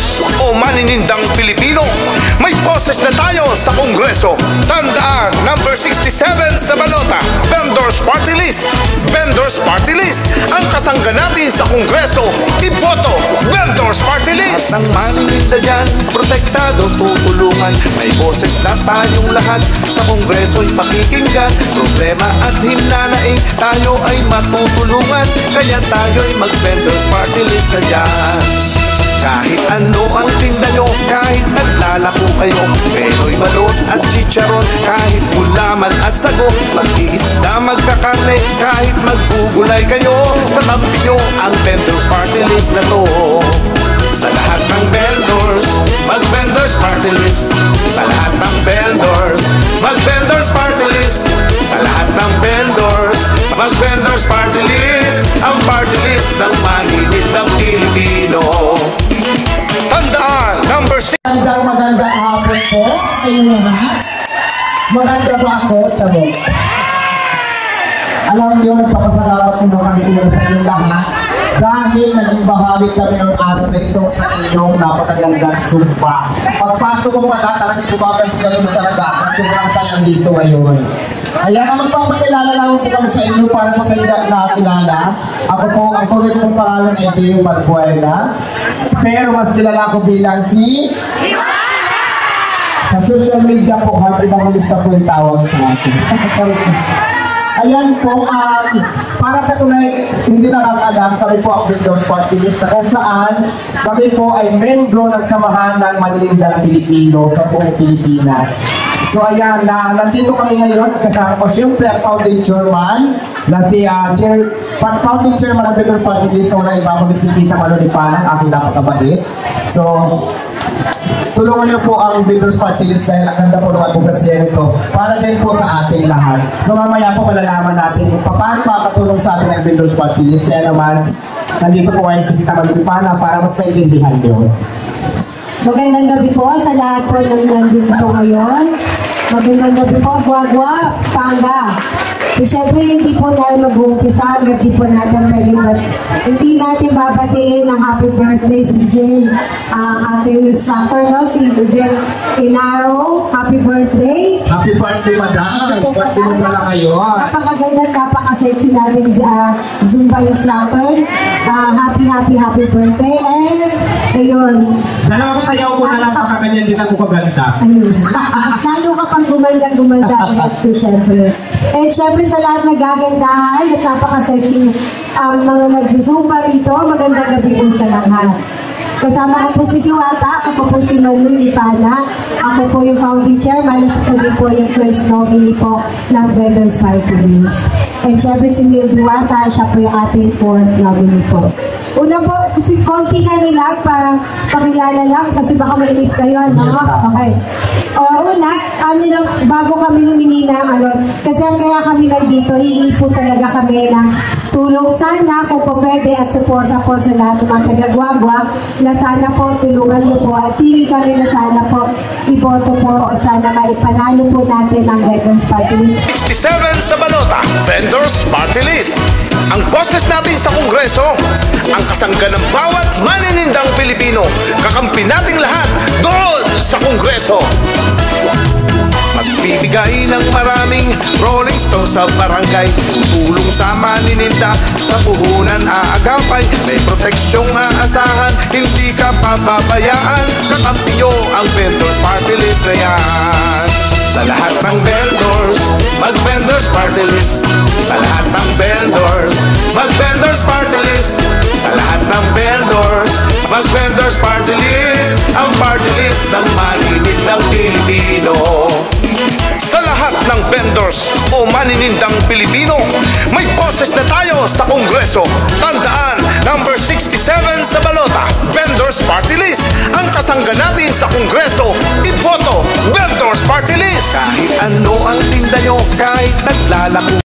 vendors o maninindang Pilipino. May boses na tayo sa Kongreso. Tandaan, number 67 sa balota, Vendors Party List. Vendors Party List. Ang kasangga natin sa Kongreso, iboto Vendors Party List. At ang manininda dyan, protektado, tutulungan. May boses na tayong lahat sa Kongreso'y pakikinggan. Problema at hinanaing, tayo ay matutulungan. Kaya tayo'y mag-Vendors Party List na dyan. Kahit ano ang tinda nyo, kahit naglalako kayo, pero'y balot at chicharon, kahit gulaman at sago, mag-iisda, magkakarne, kahit maggugulay kayo, kakampi nyo ang Vendors Party List na to. Sa lahat ng vendors, mag-Vendors Party List. Sa lahat ng vendors, mag-Vendors Party List. Sa lahat ng vendors, mag-Vendors Party List. Ang party list ng maninindang Pilipino. Tandaan, number 6. Magandang hapon po sa inyo lahat. Maganda ba ako, Chabot? Alam niyo, nagpapasalamat mo kami ulit sa inyong lahat dahil naging bahagi kami ng araw na ito sa inyong napakagandang sumpa. Pagpasok ko pala, talagang kumakan po kami talaga. Sobrang sayang dito ngayon. Kaya naman magpapakilala lang po kami sa inyo para po sa inyo nakakilala. Ako po, ang tuloy kong pangalan ay Deo Balbuena. Pero mas kilala ko bilang si sa social media po, Heart Evangelista po yung tawag sa akin. Ayan po, para po sa hindi nakakalam, kami po ang Vendors Party List kung saan kami po ay membro ng samahan ng maninindang Pilipino sa buong Pilipinas. So ayan, nandito kami ngayon, kasama ko siyempre ang founding chairman na si founding chairman ng Vendors Party List, so wala iba ako si Tita Malonipan, ang aking napakabait. So, tulungan niyo po ang Vendors Party List dahil ang ganda po ng advocacy nito para din po sa ating lahat. So mamaya po malalaman natin kung paano makakatulong sa atin ang Vendors Party List. Kaya naman, nandito po kayo si Tita Malipana para mas maintindihan niyo. Magandang gabi po sa lahat po ng nandito ngayon. Magandang gabi po, Guagua, Panga. So, syempre, hindi po natin mag-uumpisa, hindi po natin hindi natin babatiin ng happy birthday si Zim, ating instructor, no? Si Zim Inaro. Happy birthday. Happy birthday, madam. Birthday mo pala kayo. Napakaganda, napaka-sexy natin si Zumba instructor. Happy birthday. And, ayun. Sana ako sayaw ko na lang kakaganyan din ako kaganda. Ayun. Lalo ka pang gumanda. Syempre. And syempre sa lahat na gagandahan at napaka-sexy mga nagsusumpa rito, magandang gabi po sa lahat. Kasama ko po si Diwata, ako po si Manu Lipana, ako po yung founding chairman, at ako din po yung first nominee po ng Vendors Party List. And syempre si Mil Diwata, siya po yung ating fourth nominee po. Una po, kasi konti ka nila, pakilala lang, kasi baka mainit kayo, no? Okay. Una, bago kami humingi ng kasi kaya kami nandito, hihingi po talaga kami ng tulong sana kung po pwede at suporta po sa lahat ng mga taga-Guagua na sana po tulungan niyo po at pili kami na sana po iboto po at sana maipanalo po natin ang Vendors Party List. 67 sa balota, Vendors Party List. Ang boses natin sa Kongreso, ang kasangga ng bawat maninindang Pilipino, kakampi nating lahat doon sa Kongreso. Magbibigay ng maraming Rolling Stone sa barangay, tutulong sa manininda, sa puhunan aagapay, may proteksyong aasahan, hindi ka papabayaan, kakampi nyo ang Vendors Party List na yan. Sa lahat ng vendors, mag-Vendors Party List. Sa lahat ng vendors, mag-Vendors Party List. Sa lahat ng vendors, mag-Vendors Party List. Ang party list ng maninindang Pilipino. Sa lahat ng vendors o maninindang Pilipino, may boses na tayo sa Kongreso. Tandaan, number 67 sa balota, Vendors Party List. Ang kasangga natin sa Kongreso, iboto Vendors Party List. Kahit ano ang tinda nyo, kahit naglalako